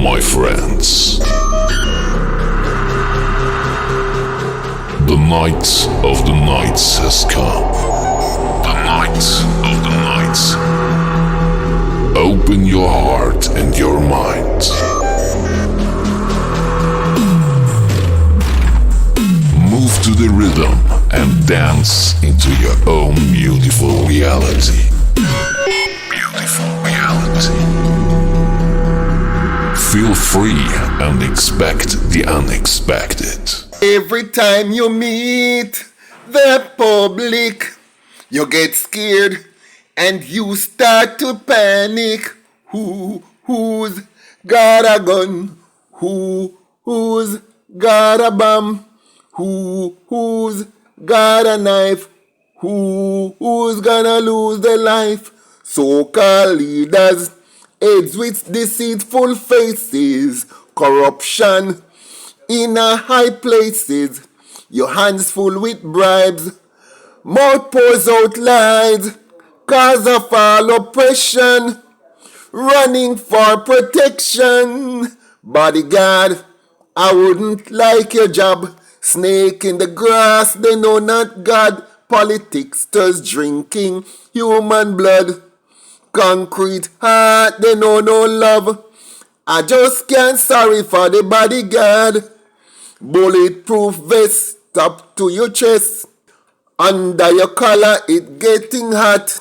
my friends. The night of the nights has come. The night of the nights. Open your heart and your mind. Move to the rhythm and dance into your own beautiful reality. Beautiful reality. Feel free and expect the unexpected. Every time you meet the public, you get scared and you start to panic. Who's got a gun? Who's got a bomb? Who's got a knife? Who's gonna lose their life? So-called leaders, heads with deceitful faces, corruption in a high places, your hands full with bribes, mouth pours out lies, cause of all oppression, running for protection. Bodyguard, I wouldn't like your job. Snake in the grass, they know not God. Politics does drinking human blood. Concrete heart, they know no love. I just can't sorry for the bodyguard. Bulletproof vest up to your chest. Under your collar it getting hot.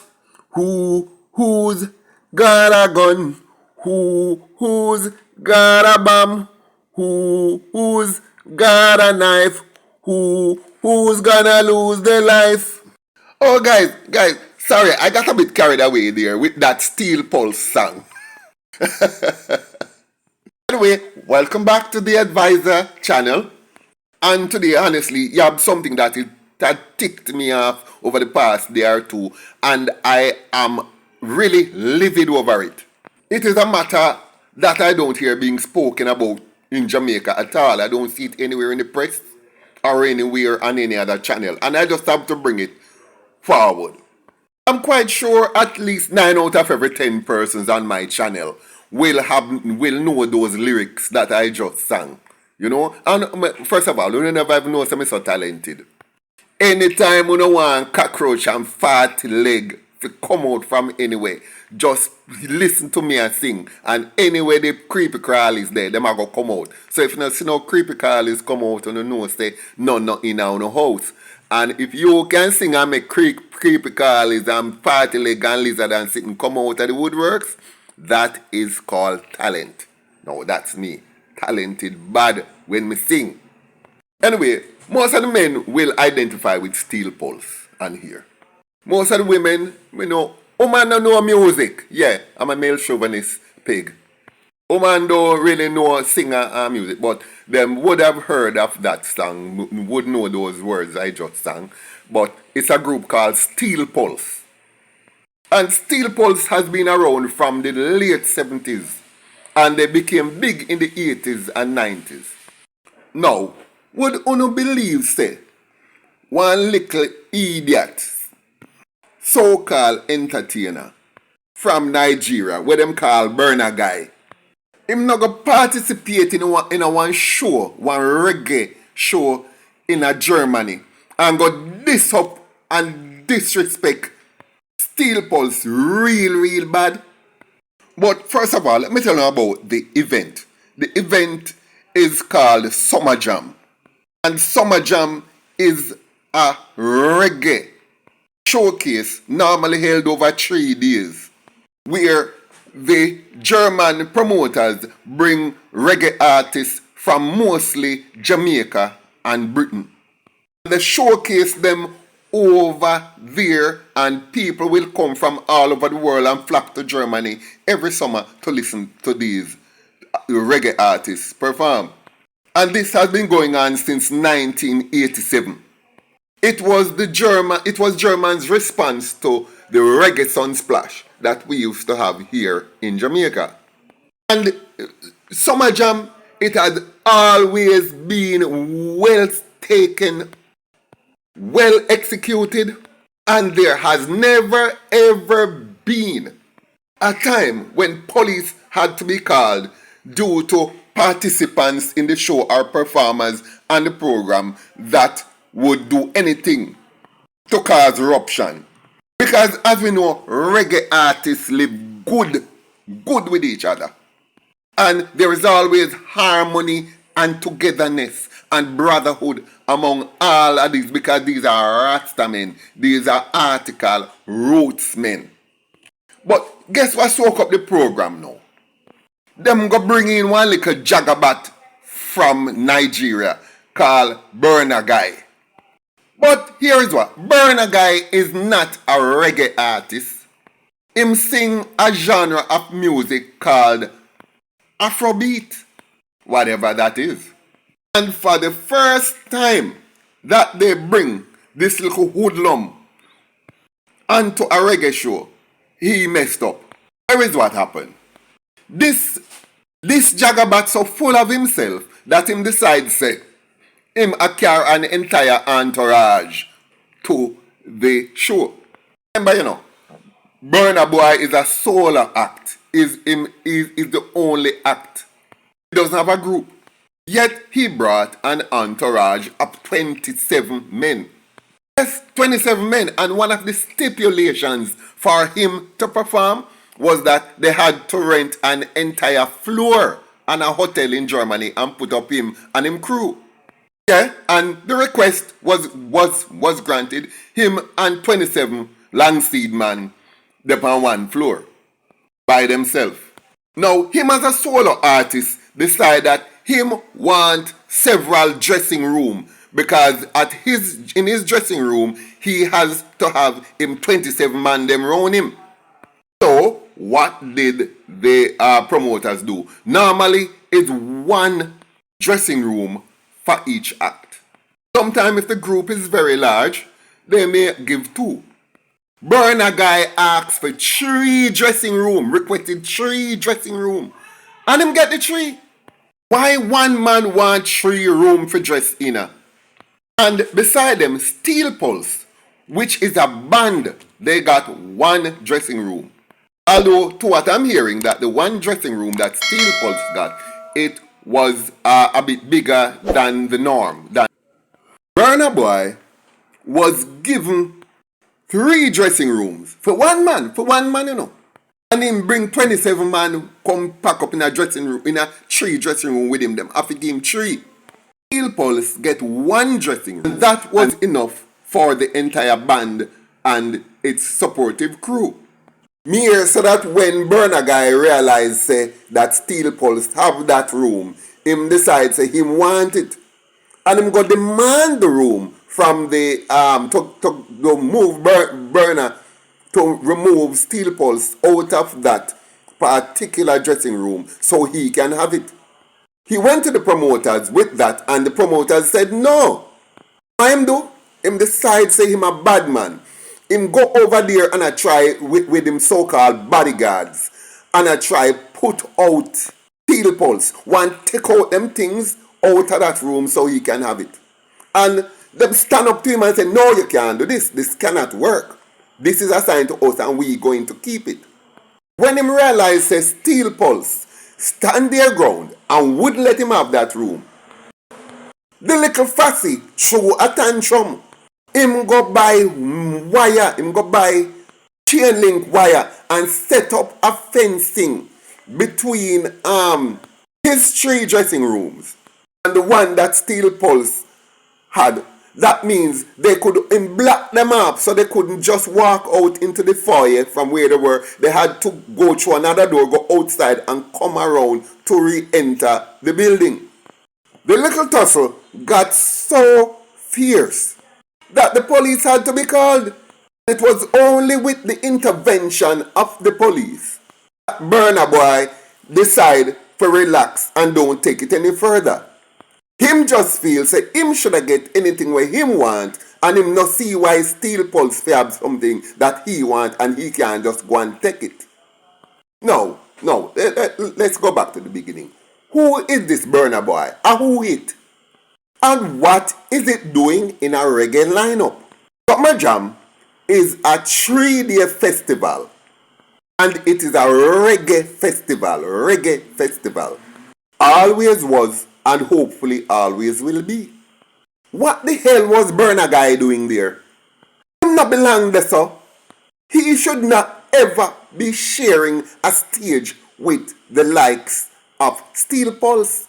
Who's got a gun? Who's got a bomb? Who's got a knife? Who's gonna lose their life? Oh guys, sorry, I got a bit carried away there with that Steel Pulse song. Anyway, welcome back to the Advisor channel. And today, honestly, you have something that ticked me off over the past day or two, and I am really livid over it. It is a matter that I don't hear being spoken about in Jamaica at all. I don't see it anywhere in the press or anywhere on any other channel, and I just have to bring it forward. I'm quite sure at least 9 out of every 10 persons on my channel will know those lyrics that I just sang. You know? And first of all, you never know I'm so talented. Anytime you want cockroach and fat leg to come out from anywhere, just listen to me and sing. And anyway the creepy crawlies there, them are going to come out. So if you don't see no creepy crawlies come out, you know say no in our house. And if you can sing and make creepy crawlies and party leg and lizard and sitting come out of the woodworks, that is called talent. Now that's me. Talented bad when me sing. Anyway, most of the men will identify with Steel Pulse and here. Most of the women, you know, woman don't know music. Yeah, I'm a male chauvinist pig. Woman don't really know singer and music, but them would have heard of that song, would know those words I just sang. But it's a group called Steel Pulse. And Steel Pulse has been around from the late 70s. And they became big in the 80s and 90s. Now, would you believe, say, one little idiot, so-called entertainer from Nigeria, what them call Burna Guy, him not go participate in one show, one reggae show in a Germany, and go diss up and disrespect Steel Pulse real bad? But first of all, let me tell you about the event. The event is called Summerjam. And Summerjam is a reggae showcase normally held over 3 days, where the German promoters bring reggae artists from mostly Jamaica and Britain. They showcase them over there, and people will come from all over the world and flock to Germany every summer to listen to these reggae artists perform. And this has been going on since 1987. It was Germans' response to the reggae sunsplash that we used to have here in Jamaica. And Summerjam, it had always been well taken, well executed, and there has never ever been a time when police had to be called due to participants in the show or performers on the program that would do anything to cause ruption. Because as we know, reggae artists live good with each other. And there is always harmony and togetherness and brotherhood among all of these, because these are Rasta men, these are article roots men. But guess what soak up the program now? Them go bring in one little jagabat from Nigeria called Burna Guy. But here is what, Burna Guy is not a reggae artist. Him sing a genre of music called Afrobeat, whatever that is. And for the first time that they bring this little hoodlum onto a reggae show, he messed up. Here is what happened. This jagabat so full of himself that him decides say him a carry an entire entourage to the show. Remember, Burna Boy is a solo act. Is the only act. He doesn't have a group. Yet he brought an entourage of 27 men. Yes, 27 men, and one of the stipulations for him to perform was that they had to rent an entire floor and a hotel in Germany and put up him and him crew. Yeah, and the request was granted. Him and 27 Langseed man up on one floor by themselves. Now, him as a solo artist decide that him want several dressing room, because in his dressing room he has to have him 27 man them round him. So what did the promoters do? Normally it's one dressing room for each act. Sometimes if the group is very large, they may give 2. Burna Guy asked for 3 dressing room, requested 3 dressing room, and him get the 3. Why one man want 3 room for dress in? And beside them, Steel Pulse, which is a band, they got 1 dressing room. Although to what I'm hearing, that the 1 dressing room that Steel Pulse got, it was a bit bigger than the norm. Burna Boy was given 3 dressing rooms for one man, And him bring 27 man come pack up in a dressing room, in a 3 dressing room with him. Them have to give him 3. Steel Pulse get 1 dressing room. And that was enough for the entire band and its supportive crew. Mere so that when Burna Guy realized say that Steel Pulse have that room, him decide say him want it. And him go demand the room from the to move Burna to remove Steel Pulse out of that particular dressing room so he can have it. He went to the promoters with that, and the promoters said no. What him do? Him decide say him a bad man. Him go over there and I try with him so-called bodyguards, and I try put out Steel Pulse. Want take out them things out of that room so he can have it. And them stand up to him and say, no, you can't do this. This cannot work. This is assigned to us and we going to keep it. When him realized, say, Steel Pulse stand their ground and wouldn't let him have that room, the little fussy threw a tantrum. Him go buy wire, him go buy chain link wire and set up a fencing between his 3 dressing rooms and the one that Steel Pulse had. That means they could block them up so they couldn't just walk out into the foyer from where they were. They had to go through another door, go outside and come around to re-enter the building. The little tussle got so fierce that the police had to be called. It was only with the intervention of the police that Burna Boy decided to relax and don't take it any further. Him just feel say him shoulda get anything where him want, and him not see why Steel Pulse have something that he want and he can just go and take it. No, let's go back to the beginning. Who is this Burna Boy? And who it? And what is it doing in a reggae lineup? Summerjam is a 3-day festival, and it is a reggae festival. always was, and hopefully always will be. What the hell was Burna Guy doing there? Him not belong there, so. He should not ever be sharing a stage with the likes of Steel Pulse.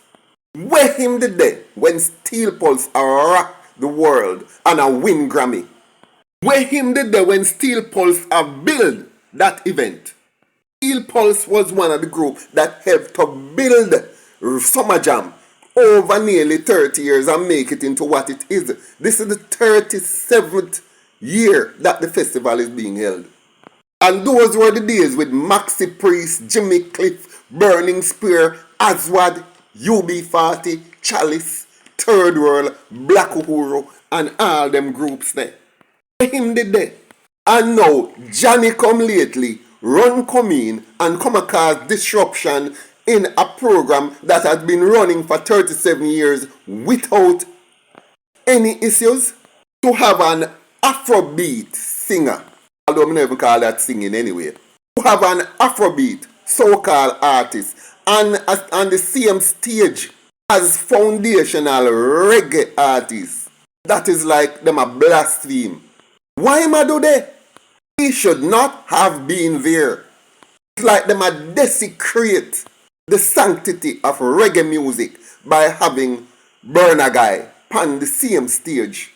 Where him the day when Steel Pulse rock the world and a win Grammy? Where him the day when Steel Pulse build that event? Steel Pulse was one of the groups that helped to build Summerjam over nearly 30 years and make it into what it is. This is the 37th year that the festival is being held. And those were the days with Maxi Priest, Jimmy Cliff, Burning Spear, Aswad, UB40, Chalice, Third World, Black Uhuru, and all them groups there. Him did that. And now, Johnny come lately, run come in and come and cause disruption in a program that has been running for 37 years without any issues. To have an Afrobeat singer, although I never call that singing anyway, to have an Afrobeat so-called artist and on the same stage as foundational reggae artists, that is like them a blaspheme. Why am I do that? He should not have been there. It's like them a desecrate the sanctity of reggae music by having Burna Guy on the same stage.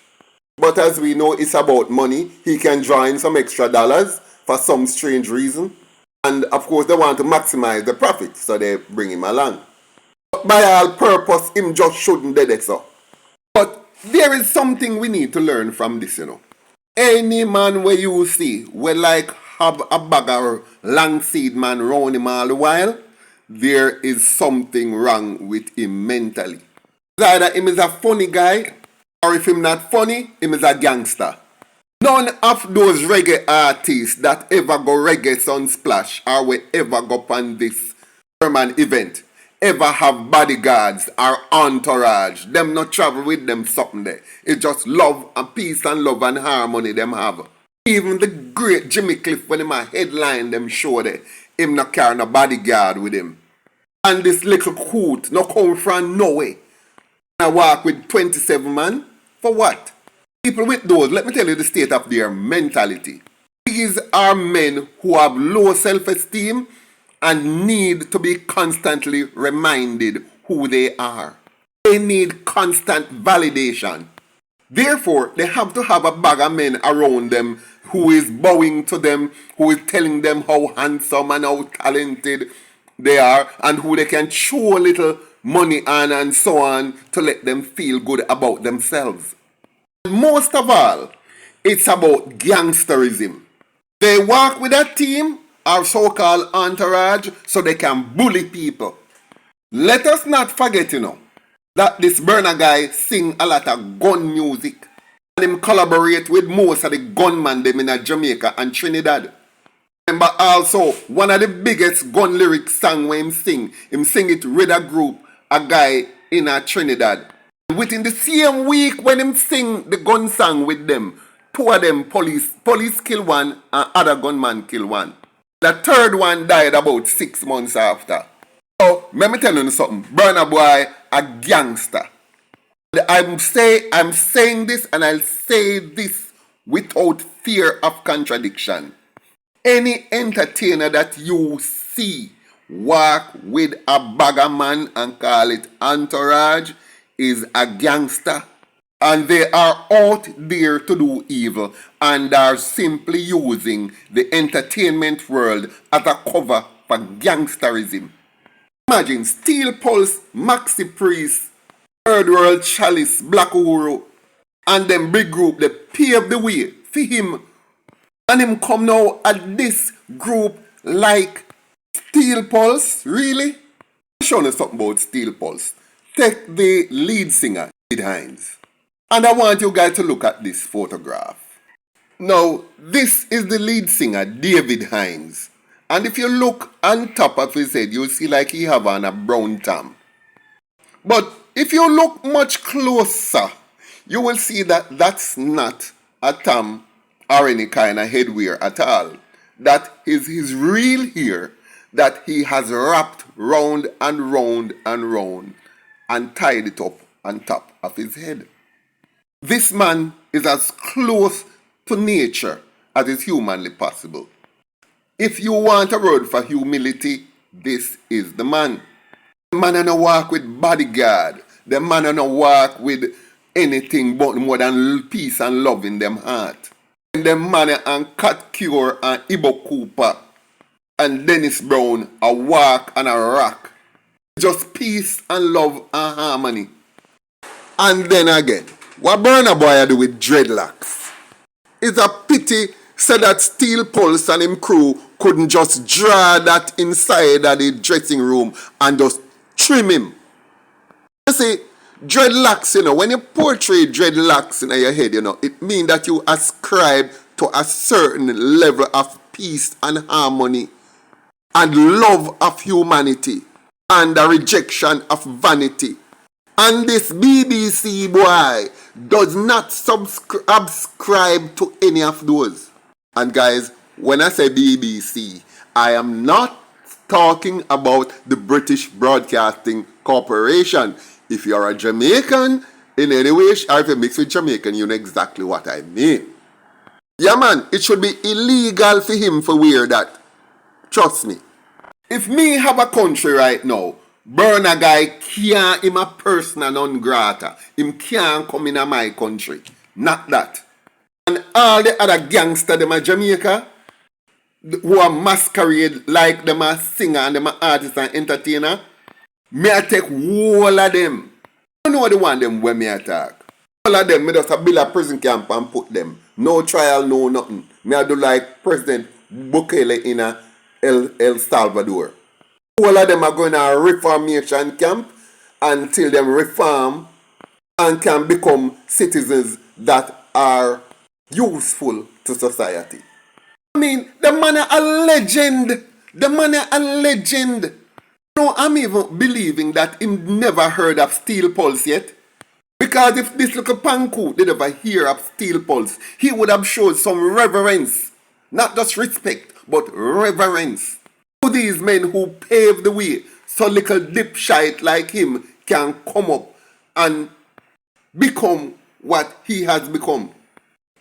But as we know, it's about money. He can draw in some extra dollars for some strange reason. And of course, they want to maximize the profit, so they bring him along. But by all purpose, him just shouldn't do that so. But there is something we need to learn from this, you know. Any man where you see, will like have a bag of long seed man round him all the while, there is something wrong with him mentally. Either him is a funny guy, or if him not funny, him is a gangster. None of those reggae artists that ever go reggae sunsplash or will ever go on this German event ever have bodyguards or entourage. Them not travel with them something there. It's just love and peace and love and harmony them have. Even the great Jimmy Cliff, when him a headline them show there, him not carry no bodyguard with him. And this little coot no come from nowhere. I walk with 27 man. For what? People with those, let me tell you the state of their mentality. These are men who have low self-esteem and need to be constantly reminded who they are. They need constant validation. Therefore, they have to have a bag of men around them who is bowing to them, who is telling them how handsome and how talented they are, and who they can show a little money on and so on to let them feel good about themselves. Most of all, it's about gangsterism. They work with a team or so-called entourage so they can bully people. Let us not forget, you know, that this Burna Guy sing a lot of gun music and him collaborate with most of the gunmen them in Jamaica and Trinidad. Remember also, one of the biggest gun lyric song when him sing it with a group, a guy in Trinidad. Within the same week when him sing the gun song with them, two of them police kill one and other gunman kill one. The third one died about 6 months after. So, let me tell you something. Burna Boy, a gangster. I'm saying this and I'll say this without fear of contradiction. Any entertainer that you see walk with a bag of man and call it entourage is a gangster. And they are out there to do evil and are simply using the entertainment world as a cover for gangsterism. Imagine Steel Pulse, Maxi Priest, Third World, Chalice, Black Uhuru, and them big group that paved the way for him. And him come now at this group like Steel Pulse, really? I'll show you something about Steel Pulse. Take the lead singer, David Hines. And I want you guys to look at this photograph. Now, this is the lead singer, David Hines. And if you look on top of his head, you'll see like he have on a brown tam. But if you look much closer, you will see that that's not a tam or any kind of headwear at all. That is his real hair that he has wrapped round and round and round and tied it up on top of his head. This man is as close to nature as is humanly possible. If you want a word for humility, this is the man. The man no walk with bodyguard. The man no walk with anything but more than peace and love in them heart. And the man and Cat Cure and Ibo Cooper and Dennis Brown a walk and a rock. Just peace and love and harmony. And then again, what Burna Boy do with dreadlocks? It's a pity so that Steel Pulse and him crew couldn't just draw that inside of the dressing room and just trim him. You see, dreadlocks, when you portray dreadlocks in your head, it means that you ascribe to a certain level of peace and harmony and love of humanity and a rejection of vanity. And this BBC boy does not subscribe to any of those. And guys, when I say BBC, I am not talking about the British Broadcasting Corporation. If you're a Jamaican in any way, or if you mix with Jamaican, you know exactly what I mean. Yeah man, it should be illegal for him to wear that. Trust me. If me have a country right now, Burna guy can't, him a persona non grata. Him can't come in my country. Not that. And all the other gangsters them a Jamaica, who are masquerade like them a singer and them a artist and entertainer, me I take all of them. I know the one them when me attack. All of them, me just a build a prison camp and put them. No trial, no nothing. Me I do like President Bukele in El Salvador. All of them are going to a reformation camp until them reform and can become citizens that are useful to society. I mean, the man is a legend. The man is a legend. No, I'm even believing that he never heard of Steel Pulse yet. Because if this little panku did ever hear of Steel Pulse, he would have showed some reverence. Not just respect, but reverence. To these men who paved the way so little dipshite like him can come up and become what he has become.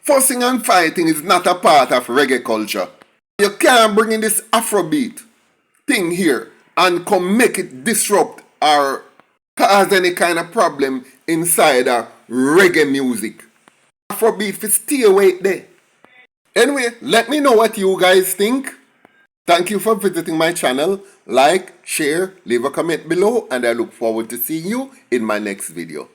Fussing and fighting is not a part of reggae culture. You can't bring in this Afrobeat thing here and come make it disrupt or cause any kind of problem inside of reggae music. Afrobeat will stay away there. Anyway, let me know what you guys think. Thank you for visiting my channel. Like, share, leave a comment below, and I look forward to seeing you in my next video.